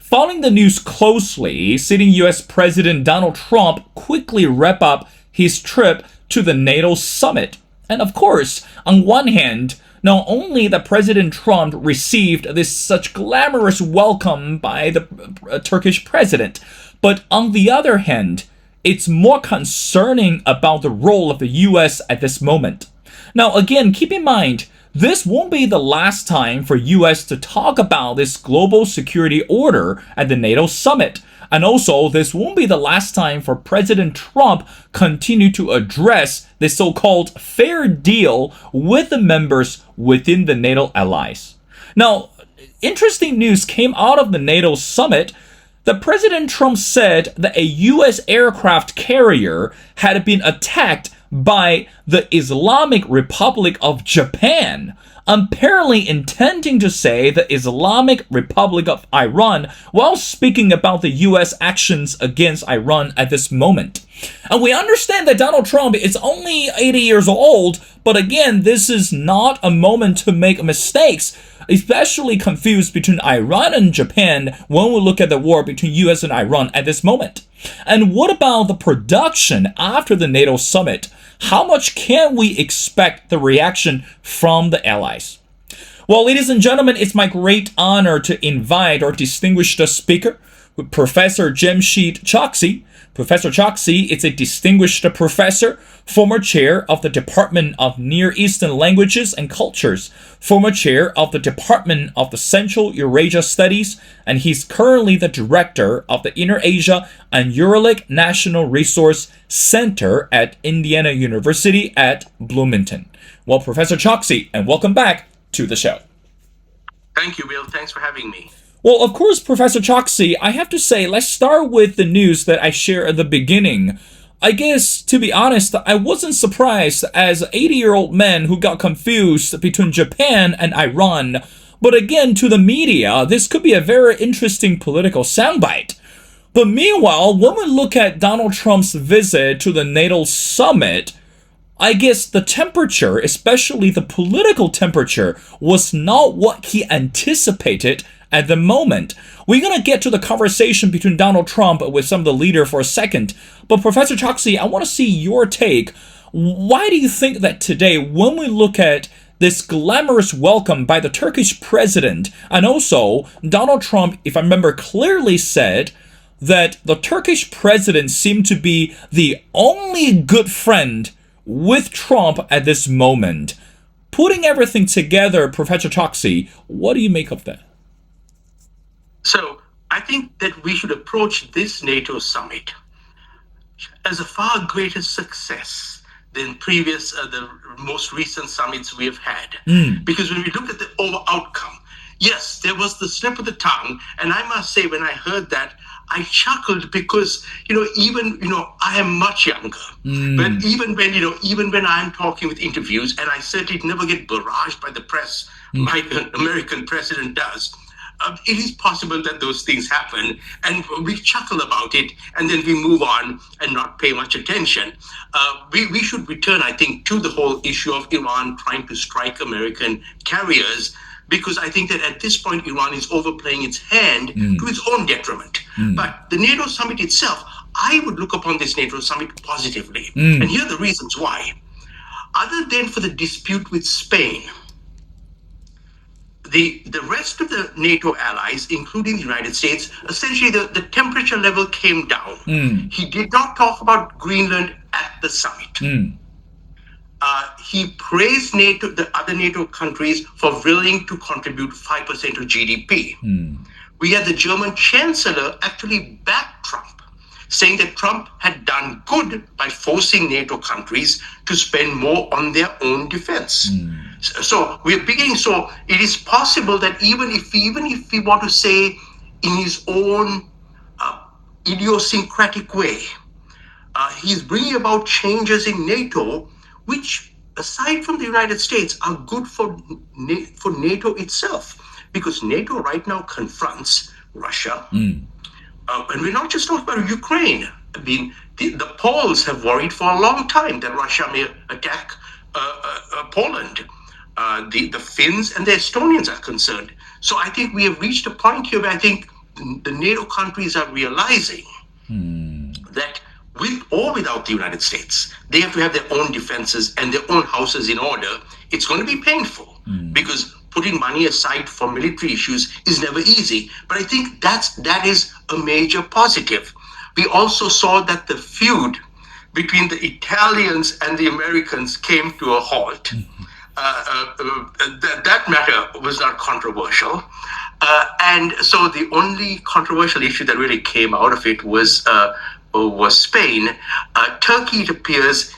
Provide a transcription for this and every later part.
Following the news closely, sitting US President Donald Trump quickly wrapped up his trip to the NATO summit. And of course, on one hand, not only that President Trump received this such glamorous welcome by the Turkish president, but on the other hand, it's more concerning about the role of the US at this moment. Now again, keep in mind, this won't be the last time for US to talk about this global security order at the NATO summit. And also, this won't be the last time for President Trump continue to address the so-called fair deal with the members within the NATO allies. Now, interesting news came out of the NATO summit that President Trump said that a US aircraft carrier had been attacked by the Islamic Republic of Japan, apparently intending to say the Islamic Republic of Iran while speaking about the US actions against Iran at this moment. And we understand that Donald Trump is only 80 years old, but again, this is not a moment to make mistakes, especially confused between Iran and Japan when we look at the war between US and Iran at this moment. And what about the production after the NATO summit? How much can we expect the reaction from the allies? Well, ladies and gentlemen, it's my great honor to invite our distinguished speaker, Professor Jamshid Choksi. Professor Choksi is a distinguished professor, former chair of the Department of Near Eastern Languages and Cultures, former chair of the Department of the Central Eurasia Studies, and he's currently the director of the Inner Asia and Uralic National Resource Center at Indiana University at Bloomington. Well, Professor Choksi, and welcome back to the show. Thank you, Will. Thanks for having me. Well, of course, Professor Choksi, I have to say, let's start with the news that I shared at the beginning. I guess, to be honest, I wasn't surprised as an 80-year-old man who got confused between Japan and Iran. But again, to the media, this could be a very interesting political soundbite. But meanwhile, when we look at Donald Trump's visit to the NATO summit, I guess the temperature, especially the political temperature, was not what he anticipated at the moment. We're going to get to the conversation between Donald Trump with some of the leaders for a second. But Professor Choksi, I want to see your take. Why do you think that today, when we look at this glamorous welcome by the Turkish president, and also Donald Trump, if I remember clearly, said that the Turkish president seemed to be the only good friend with Trump at this moment. Putting everything together, Professor Choksi, what do you make of that? So I think that we should approach this NATO summit as a far greater success than the most recent summits we have had. Because when we look at the outcome, yes, there was the slip of the tongue. And I must say, when I heard that, I chuckled because, I am much younger. But even when I'm talking with interviews, and I certainly never get barraged by the press like an American president does, it is possible that those things happen, and we chuckle about it, and then we move on and not pay much attention. We should return, I think, to the whole issue of Iran trying to strike American carriers, because I think that at this point, Iran is overplaying its hand to its own detriment. But the NATO summit itself, I would look upon this NATO summit positively. And here are the reasons why. Other than for the dispute with Spain, the rest of the NATO allies, including the United States, essentially the temperature level came down. He did not talk about Greenland at the summit. He praised NATO, the other NATO countries, for willing to contribute 5% of GDP. We had the German chancellor actually back Trump, saying that Trump had done good by forcing NATO countries to spend more on their own defense. So we're beginning. So it is possible that even if we want to say in his own idiosyncratic way, he's bringing about changes in NATO, which, aside from the United States, are good for NATO itself, because NATO right now confronts Russia. And we're not just talking about Ukraine. I mean, the Poles have worried for a long time that Russia may attack Poland. The Finns and the Estonians are concerned. So I think we have reached a point here where I think the NATO countries are realizing that with or without the United States, they have to have their own defenses and their own houses in order. It's going to be painful because putting money aside for military issues is never easy. But I think that is a major positive. We also saw that the feud between the Italians and the Americans came to a halt. That matter was not controversial. And so the only controversial issue that really came out of it was Spain. Turkey, it appears,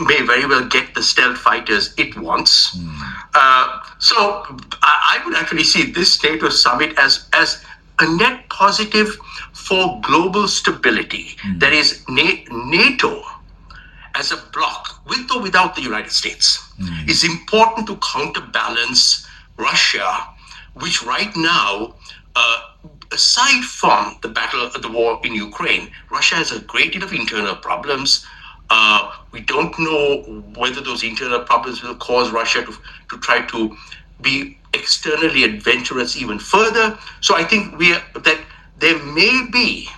may very well get the stealth fighters it wants. So I would actually see this NATO summit as a net positive for global stability. That is, NATO as a bloc, with or without the United States, is important to counterbalance Russia, which right now, aside from the war in Ukraine, Russia has a great deal of internal problems. We don't know whether those internal problems will cause Russia to try to be externally adventurous even further. So I think that there may be,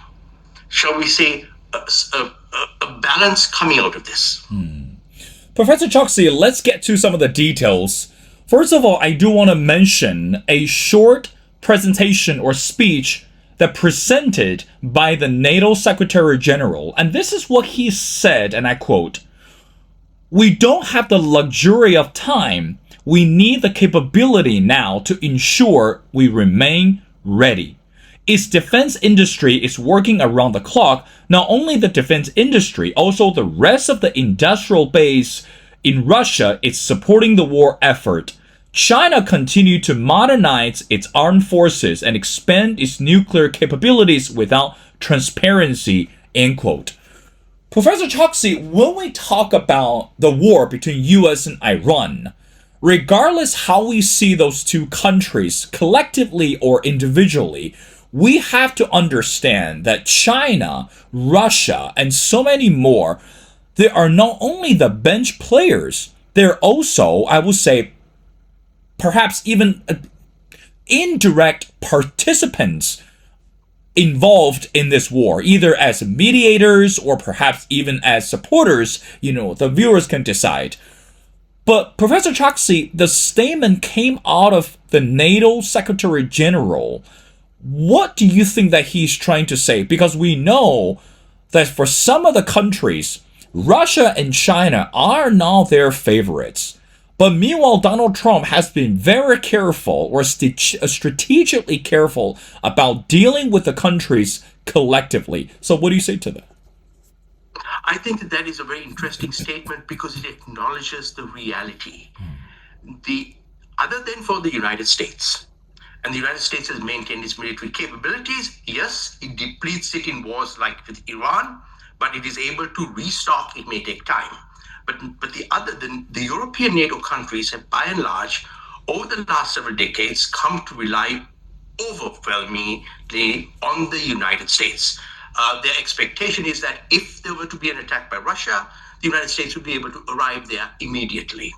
shall we say, a balance coming out of this. Professor Choksi, let's get to some of the details. First of all, I do want to mention a short presentation or speech that presented by the NATO Secretary General. And this is what he said, and I quote, "We don't have the luxury of time. We need the capability now to ensure we remain ready. Its defense industry is working around the clock. Not only the defense industry, also the rest of the industrial base in Russia is supporting the war effort. China continued to modernize its armed forces and expand its nuclear capabilities without transparency," end quote. Professor Choksi, when we talk about the war between US and Iran, regardless how we see those two countries collectively or individually, we have to understand that China, Russia, and so many more, they are not only the bench players, they're also, I would say, perhaps even indirect participants involved in this war, either as mediators or perhaps even as supporters. The viewers can decide. But Professor Choksi, the statement came out of the NATO Secretary General. What do you think that he's trying to say? Because we know that for some of the countries, Russia and China are now their favorites. But meanwhile, Donald Trump has been very careful or strategically careful about dealing with the countries collectively. So what do you say to that? I think that is a very interesting statement because it acknowledges the reality. Other than for the United States, and the United States has maintained its military capabilities, yes, it depletes it in wars like with Iran, but it is able to restock. It may take time. But the European NATO countries have, by and large, over the last several decades, come to rely overwhelmingly on the United States. Their expectation is that if there were to be an attack by Russia, the United States would be able to arrive there immediately.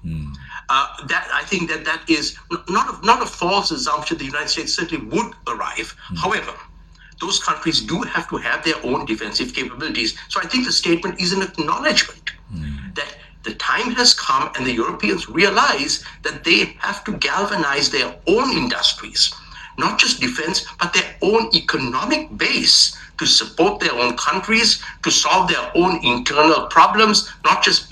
I think that is not a false assumption. The United States certainly would arrive. However, those countries do have to have their own defensive capabilities. So I think the statement is an acknowledgement that the time has come and the Europeans realize that they have to galvanize their own industries, not just defense, but their own economic base to support their own countries, to solve their own internal problems, not just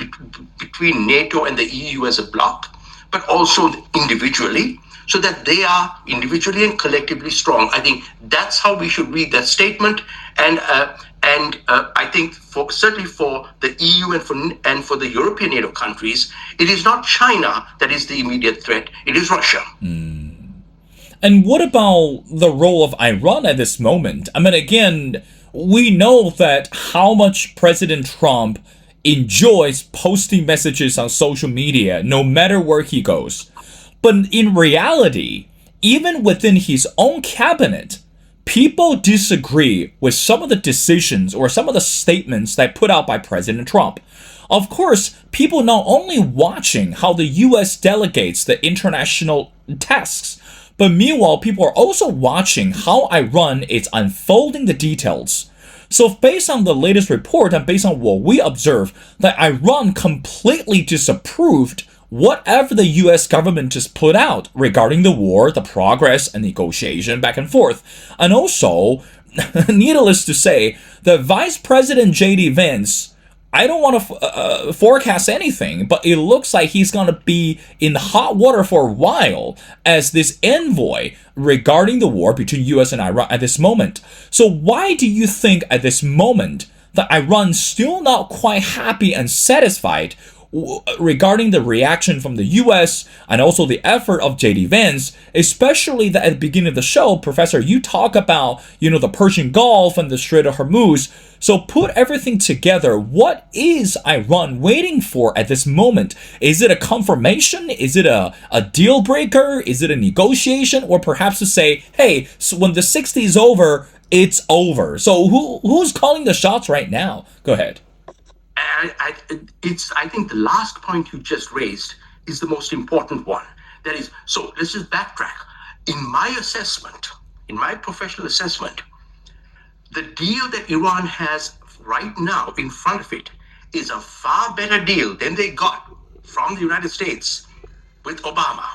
between NATO and the EU as a bloc, but also individually, so that they are individually and collectively strong. I think that's how we should read that statement. And I think certainly for the EU and for the European NATO countries, it is not China that is the immediate threat, it is Russia. And what about the role of Iran at this moment? I mean, again, we know that how much President Trump enjoys posting messages on social media, no matter where he goes. But in reality, even within his own cabinet, people disagree with some of the decisions or some of the statements that put out by President Trump. Of course, people not only watching how the US delegates the international tasks, But meanwhile, people are also watching how Iran is unfolding the details. So based on the latest report and based on what we observe, that Iran completely disapproved whatever the US government just put out regarding the war, the progress and negotiation back and forth. And also, needless to say, the Vice President J.D. Vance, I don't want to forecast anything, but it looks like he's going to be in hot water for a while as this envoy regarding the war between US and Iran at this moment. So why do you think at this moment that Iran's still not quite happy and satisfied regarding the reaction from the US and also the effort of J.D. Vance, especially that at the beginning of the show, Professor, you talk about, the Persian Gulf and the Strait of Hormuz. So put everything together, what is Iran waiting for at this moment? Is it a confirmation? Is it a deal breaker? Is it a negotiation? Or perhaps to say, hey, so when the 60 is over, it's over. So who's calling the shots right now? Go ahead. I think the last point you just raised is the most important one. That is, so let's just backtrack. In my assessment, in my professional assessment, the deal that Iran has right now in front of it is a far better deal than they got from the United States with Obama.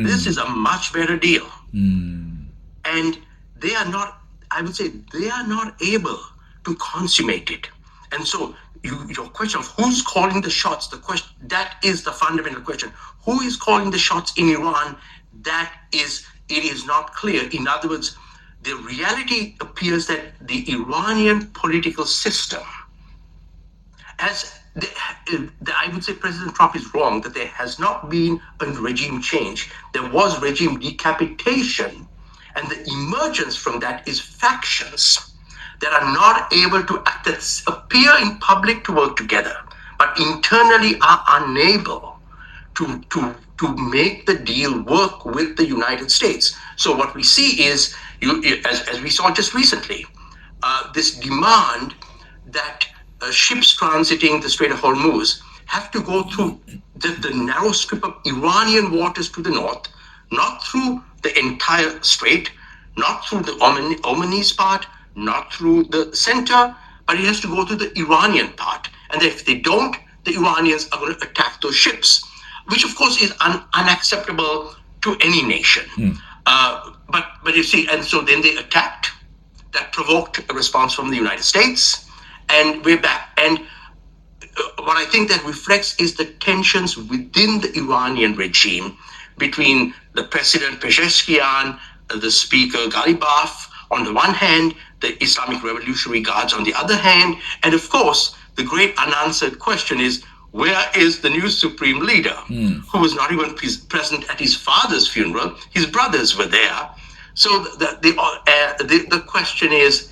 This is a much better deal. And they are not, I would say, they are not able to consummate it. And so your question of who's calling the shots, that is the fundamental question. Who is calling the shots in Iran? It is not clear. In other words, the reality appears that the Iranian political system, I would say President Trump is wrong, that there has not been a regime change. There was regime decapitation, and the emergence from that is factions that are not able to appear in public to work together, but internally are unable to make the deal work with the United States. So what we see is, as we saw just recently, this demand that ships transiting the Strait of Hormuz have to go through the narrow strip of Iranian waters to the north, not through the entire strait, not through the Omanese part, not through the center, but it has to go through the Iranian part. And if they don't, the Iranians are going to attack those ships, which of course is unacceptable to any nation. But you see, and so then they attacked. That provoked a response from the United States, and we're back. And what I think that reflects is the tensions within the Iranian regime between the President Pezeshkian, the Speaker Ghalibaf, on the one hand, the Islamic Revolutionary Guards on the other hand, and of course, the great unanswered question is, where is the new supreme leader, who was not even present at his father's funeral? His brothers were there. So the question is,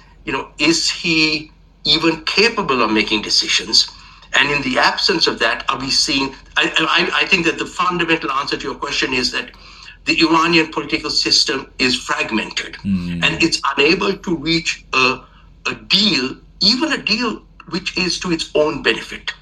is he even capable of making decisions? And in the absence of that, are we seeing? I think that the fundamental answer to your question is that the Iranian political system is fragmented, and it's unable to reach a deal, even a deal which is to its own benefit.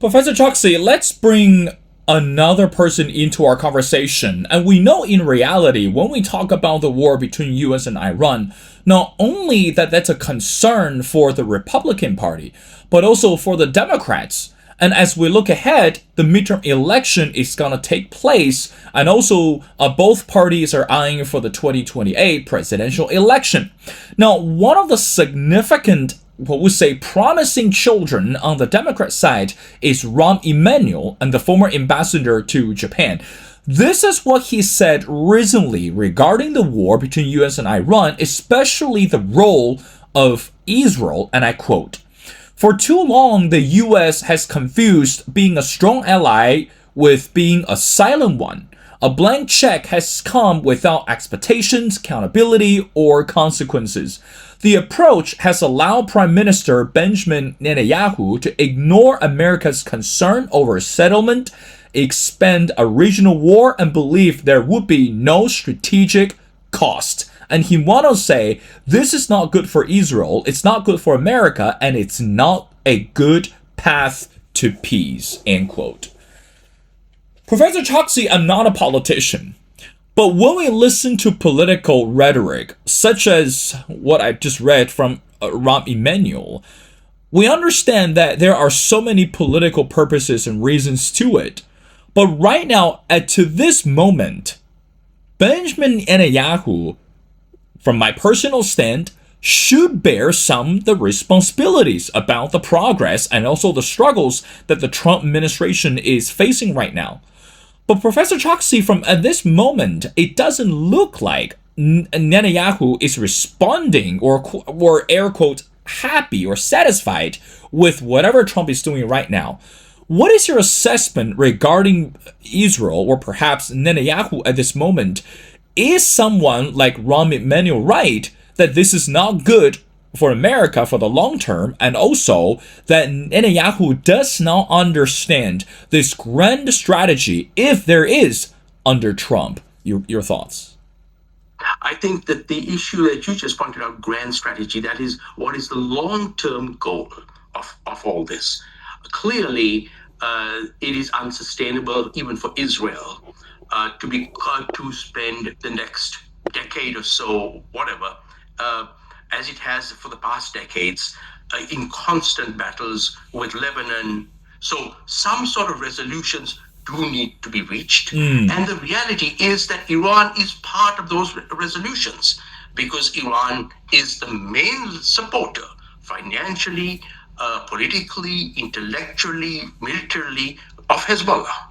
Professor Choksi, let's bring another person into our conversation. And we know in reality, when we talk about the war between US and Iran, not only that's a concern for the Republican Party, but also for the Democrats. And as we look ahead, the midterm election is going to take place. And also, both parties are eyeing for the 2028 presidential election. Now, one of the significant, what we say, promising children on the Democrat side is Rahm Emanuel, and the former ambassador to Japan. This is what he said recently regarding the war between US and Iran, especially the role of Israel, and I quote, "For too long, the US has confused being a strong ally with being a silent one. A blank check has come without expectations, accountability, or consequences. The approach has allowed Prime Minister Benjamin Netanyahu to ignore America's concern over settlement, expand a regional war, and believe there would be no strategic cost." And he went on to say, this is not good for Israel, it's not good for America, and it's not a good path to peace, end quote. Professor Choksi, I'm not a politician, But when we listen to political rhetoric, such as what I just read from Rahm Emanuel, we understand that there are so many political purposes and reasons to it. But right now, to this moment, Benjamin Netanyahu, from my personal stand, should bear some of the responsibilities about the progress and also the struggles that the Trump administration is facing right now. But Professor Choksi, from at this moment, it doesn't look like Netanyahu is responding or air quote happy or satisfied with whatever Trump is doing right now. What is your assessment regarding Israel or perhaps Netanyahu at this moment? Is someone like Rahm Emanuel right that this is not good for America for the long term, and also that Netanyahu does not understand this grand strategy, if there is, under Trump? Your thoughts? I think that the issue that you just pointed out, grand strategy, that is what is the long-term goal of all this. Clearly, it is unsustainable even for Israel to spend the next decade or so, whatever, as it has for the past decades, in constant battles with Lebanon. So some sort of resolutions do need to be reached. And the reality is that Iran is part of those resolutions, because Iran is the main supporter financially, politically, intellectually, militarily of Hezbollah.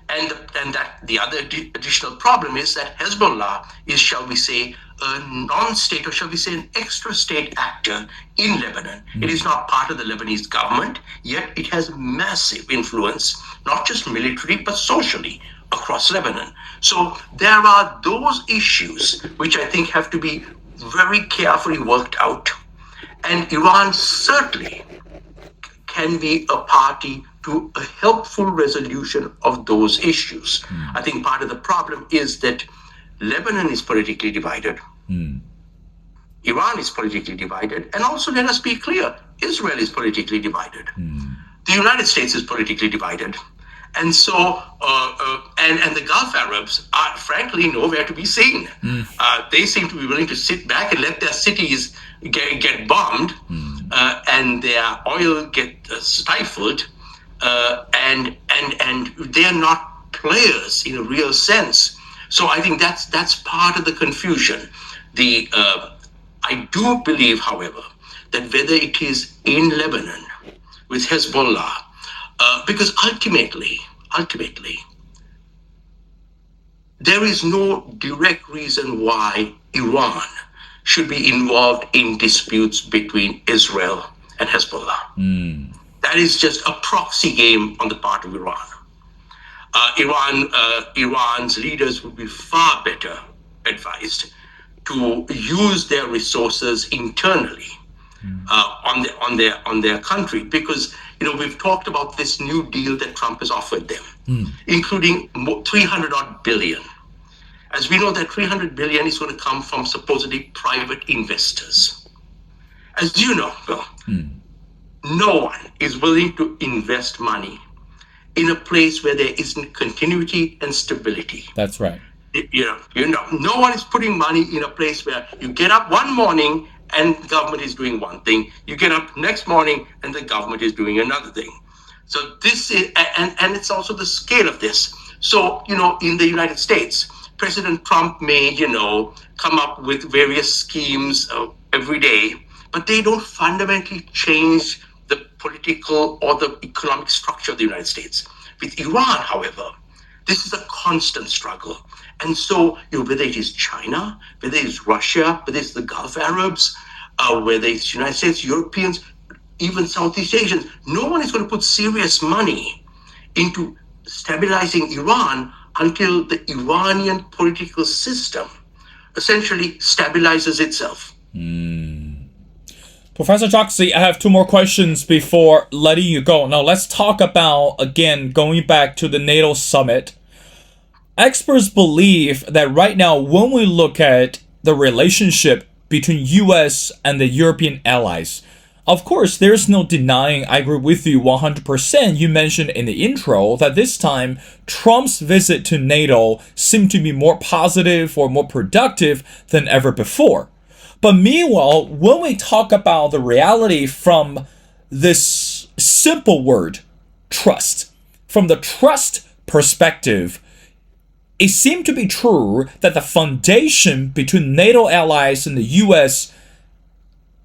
And that the other additional problem is that Hezbollah is, shall we say, a non-state, or shall we say an extra state actor in Lebanon. It is not part of the Lebanese government, yet it has massive influence, not just militarily, but socially across Lebanon. So there are those issues which I think have to be very carefully worked out. And Iran certainly can be a party to a helpful resolution of those issues. I think part of the problem is that Lebanon is politically divided. Iran is politically divided. And also, let us be clear, Israel is politically divided. The United States is politically divided. And so, and the Gulf Arabs are frankly nowhere to be seen. They seem to be willing to sit back and let their cities get bombed and their oil get stifled. And they're not players in a real sense. So I think that's part of the confusion. I do believe, however, that whether it is in Lebanon with Hezbollah, because ultimately, there is no direct reason why Iran should be involved in disputes between Israel and Hezbollah. That is just a proxy game on the part of Iran. Iran's leaders would be far better advised to use their resources internally on their country, because we've talked about this new deal that Trump has offered them, including 300 odd billion. As we know, that 300 billion is going to come from supposedly private investors. As you know, Bill, no one is willing to invest money in a place where there isn't continuity and stability. That's right. No one is putting money in a place where you get up one morning and the government is doing one thing. You get up next morning and the government is doing another thing. So this is, and it's also the scale of this. So, in the United States, President Trump may, come up with various schemes every day, but they don't fundamentally change the political or the economic structure of the United States. With Iran, however, this is a constant struggle. And so, whether it is China, whether it's Russia, whether it's the Gulf Arabs, whether it's the United States, Europeans, even Southeast Asians, no one is going to put serious money into stabilizing Iran until the Iranian political system essentially stabilizes itself. Professor Choksi, I have two more questions before letting you go. Now, let's talk about, again, going back to the NATO summit. Experts believe that right now, when we look at the relationship between U.S. and the European allies, Of course, there's no denying, I agree with you 100%. You mentioned in the intro that this time Trump's visit to NATO seemed to be more positive or more productive than ever before. But meanwhile, when we talk about the reality from this simple word, trust, from the trust perspective, it seemed to be true that the foundation between NATO allies and the US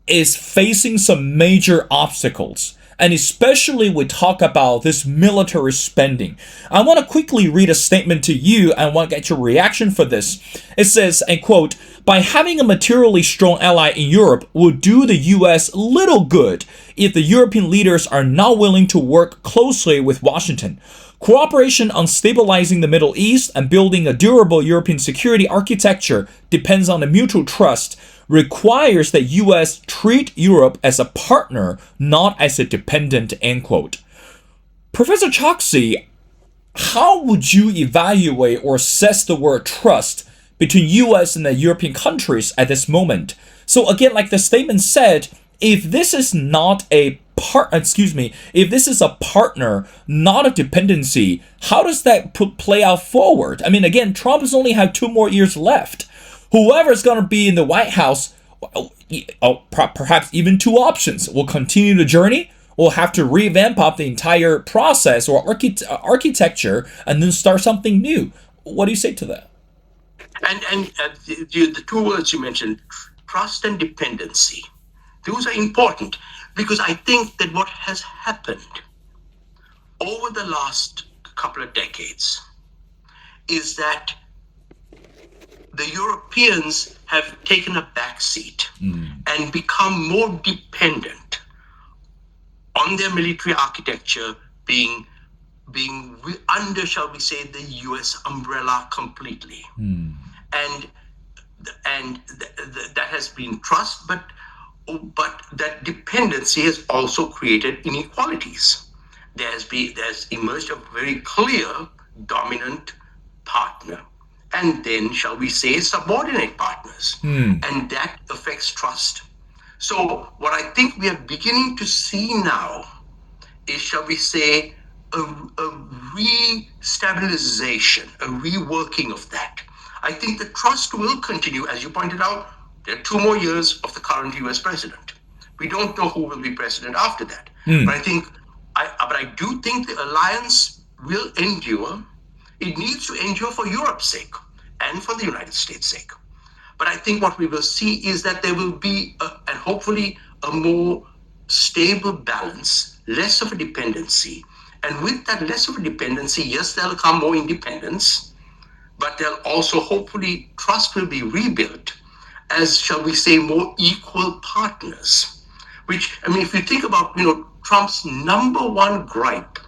is facing some major obstacles. And especially we talk about this military spending. I want to quickly read a statement to you and want to get your reaction for this. It says, and quote, by having a materially strong ally in Europe will do the US little good if the European leaders are not willing to work closely with Washington. Cooperation on stabilizing the Middle East and building a durable European security architecture depends on a mutual trust, requires that US treat Europe as a partner, not as a dependent, end quote. Professor Choksi, how would you evaluate or assess the word trust between US and the European countries at this moment? So again, like the statement said, if this is not a if this is a partner, not a dependency, how does that play out forward? I mean, again, Trump has only had 2 more years left. Whoever's going to be in the White House, perhaps even 2 options. Will continue the journey, will have to revamp up the entire process or architecture and then start something new. What do you say to that? And the 2 words you mentioned, trust and dependency, those are important because I think that what has happened over the last couple of decades is that the Europeans have taken a back seat and become more dependent on their military architecture being under, shall we say, the US umbrella completely. And that has been trust, but that dependency has also created inequalities. There's emerged a very clear dominant partner, and then, shall we say, subordinate partners. And that affects trust. So what I think we are beginning to see now is, shall we say, a re-stabilization, a reworking of that. I think the trust will continue. As you pointed out, there are 2 more years of the current US president. We don't know who will be president after that. But I do think the alliance will endure. It needs to endure for Europe's sake and for the United States' sake. But I think what we will see is that there will be, and hopefully, a more stable balance, less of a dependency. And with that less of a dependency, yes, there'll come more independence, but there'll also, hopefully, trust will be rebuilt as, shall we say, more equal partners. Which, I mean, if you think about, Trump's number 1 gripe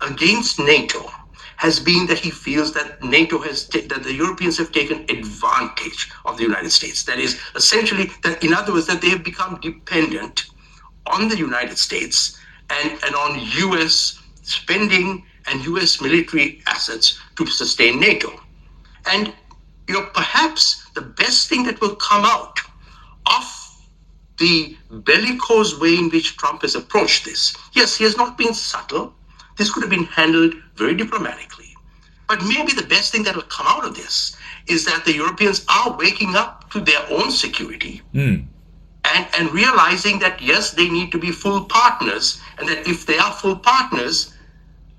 against NATO has been that he feels that that the Europeans have taken advantage of the United States. That is essentially that, in other words, that they have become dependent on the United States and on US spending and US military assets to sustain NATO. And, perhaps the best thing that will come out of the bellicose way in which Trump has approached this, yes, he has not been subtle. This could have been handled very diplomatically. But maybe the best thing that will come out of this is that the Europeans are waking up to their own security and realizing that, yes, they need to be full partners, and that if they are full partners,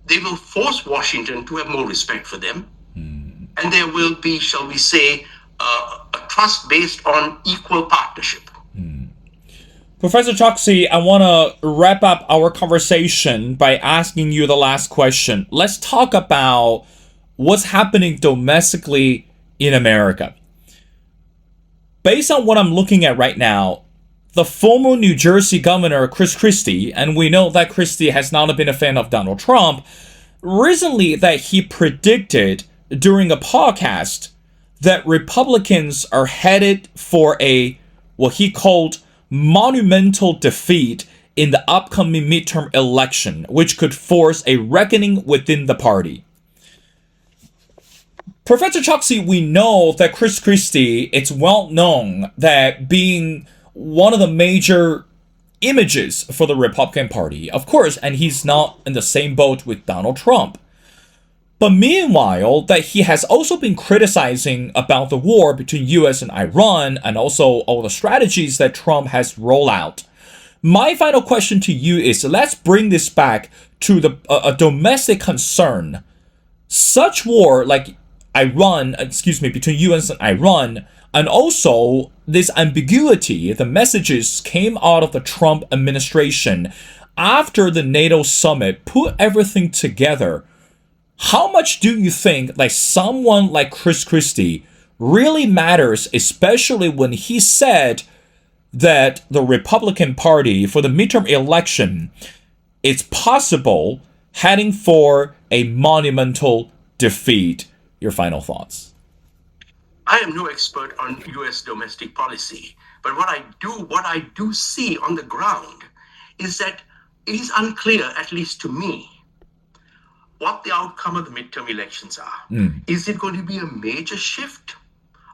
they will force Washington to have more respect for them. And there will be, shall we say, a trust based on equal partnership. Professor Choksi, I want to wrap up our conversation by asking you the last question. Let's talk about what's happening domestically in America. Based on what I'm looking at right now, the former New Jersey governor, Chris Christie, and we know that Christie has not been a fan of Donald Trump, recently that he predicted during a podcast that Republicans are headed for what he called monumental defeat in the upcoming midterm election, which could force a reckoning within the party. Professor Choksi, we know that Chris Christie, it's well known that being one of the major images for the Republican Party, of course, and he's not in the same boat with Donald Trump. But meanwhile, that he has also been criticizing about the war between US and Iran and also all the strategies that Trump has rolled out. My final question to you is, let's bring this back to a domestic concern. Such war like between US and Iran, and also this ambiguity, the messages came out of the Trump administration after the NATO summit put everything together. How much do you think like someone like Chris Christie really matters, especially when he said that the Republican Party for the midterm election, it's possible heading for a monumental defeat? Your final thoughts. I am no expert on U.S. domestic policy, but what I do see on the ground is that it is unclear, at least to me, what the outcome of the midterm elections are. Is it going to be a major shift?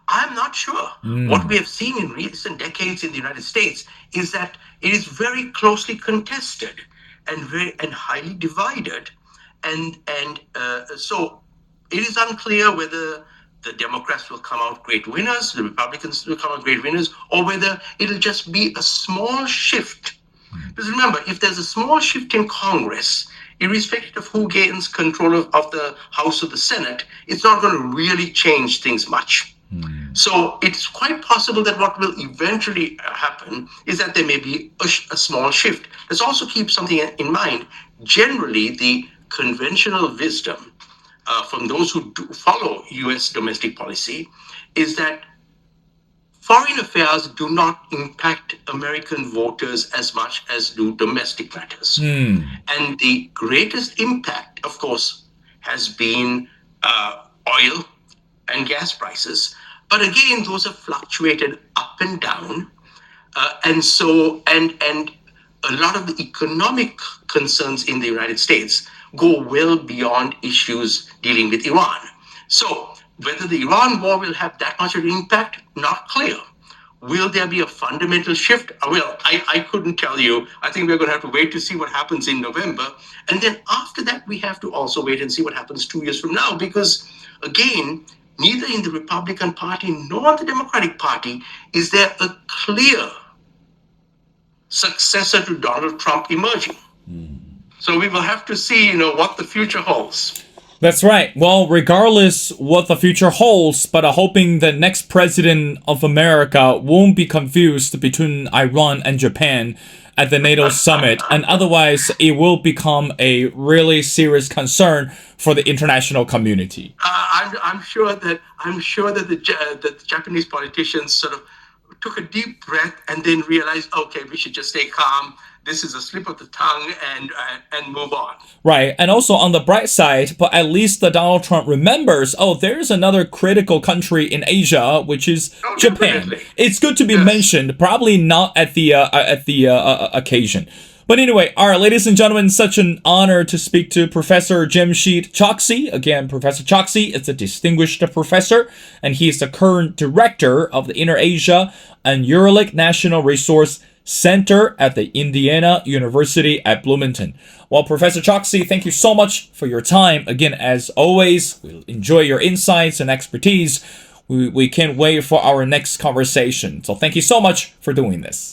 I'm not sure. What we have seen in recent decades in the United States is that it is very closely contested and highly divided, and so it is unclear whether the Democrats will come out great winners, the Republicans will come out great winners, or whether it'll just be a small shift. Because remember, if there's a small shift in Congress, irrespective of who gains control of the House or the Senate, it's not going to really change things much. So it's quite possible that what will eventually happen is that there may be a small shift. Let's also keep something in mind. Generally, the conventional wisdom from those who do follow U.S. domestic policy is that foreign affairs do not impact American voters as much as do domestic matters. And the greatest impact, of course, has been oil and gas prices. But again, those have fluctuated up and down. And a lot of the economic concerns in the United States go well beyond issues dealing with Iran. So whether the Iran war will have that much of an impact, not clear. Will there be a fundamental shift? Well, I couldn't tell you. I think we're going to have to wait to see what happens in November. And then after that, we have to also wait and see what happens 2 years from now. Because again, neither in the Republican Party nor the Democratic Party is there a clear successor to Donald Trump emerging. So we will have to see, what the future holds. That's right. Well, regardless what the future holds, but I'm hoping the next president of America won't be confused between Iran and Japan at the NATO summit, and otherwise it will become a really serious concern for the international community. I'm sure that the Japanese politicians sort of took a deep breath and then realized, okay, we should just stay calm. This is a slip of the tongue and move on. Right. And also on the bright side, but at least the Donald Trump remembers, there's another critical country in Asia, which is Japan. Definitely. It's good to be mentioned, probably not at the occasion. But anyway, all right, ladies and gentlemen, such an honor to speak to Professor Jamshid Choksi. Again, Professor Choksi is a distinguished professor, and he is the current director of the Inner Asia and Uralic National Resource Center at the Indiana University at Bloomington. Well, Professor Choksi, thank you so much for your time. Again, as always, we enjoy your insights and expertise. We can't wait for our next conversation. So thank you so much for doing this.